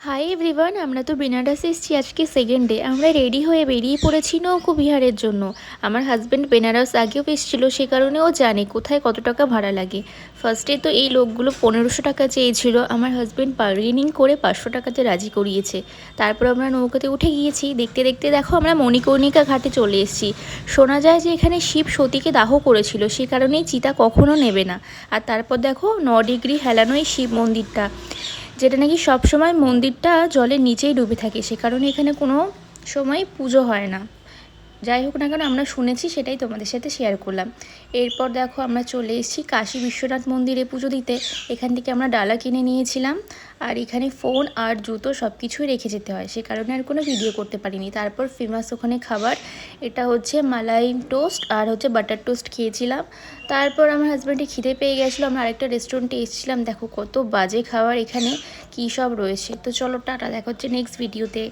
Hi everyone, আমরা তো বেনারস এসেছি আজকে সেকেন্ড ডে। আমরা রেডি হয়ে বেরিয়ে পড়েছি নৌকোবিহারের জন্য। আমার হাজব্যান্ড বেনারস আগেও এসেছিলো, সে কারণে ও জানে কোথায় কত টাকা ভাড়া লাগে। ফার্স্টে তো এই লোকগুলো 1500 টাকা চেয়েছিল, আমার হাজব্যান্ড বার্গেনিং করে 500 টাকাতে রাজি করিয়েছে। তারপর আমরা নৌকাতে উঠে গিয়েছি। দেখতে দেখতে দেখো আমরা মণিকর্ণিকা ঘাটে চলে এসেছি। শোনা যায় যে এখানে শিব সতীকে দাহ করেছিল, সে কারণেই চিতা কখনো নেবে না। আর তারপর দেখো 9 ডিগ্রি হেলানো এই শিব মন্দিরটা, যেটা নাকি সবসময় মন্দিরটা জলের নিচেই ডুবে থাকে, সে কারণে এখানে কোনো সময় পুজো হয় না। যাই হোক না কেন, আমরা শুনেছি, সেটাই তোমাদের সাথে শেয়ার করলাম। এরপর দেখো আমরা চলে এসেছি কাশী বিশ্বনাথ মন্দিরে পুজো দিতে। এখান থেকে আমরা ডালা কিনে নিয়েছিলাম। আর এখানে ফোন আর জুতো সব কিছুই রেখে যেতে হয়, সে কারণে আর কোনো ভিডিও করতে পারিনি। তারপর ফেমাস ওখানে খাবার, এটা হচ্ছে মালাই টোস্ট আর হচ্ছে বাটার টোস্ট খেয়েছিলাম। তারপর আমার হাজব্যান্ডে খিদে পেয়ে গেছিলো, আমরা আরেকটা রেস্টুরেন্টে এসেছিলাম। দেখো কত বাজে খাবার এখানে, কী সব রয়েছে। তো চলো টাটা, দেখা হচ্ছে নেক্সট ভিডিওতে।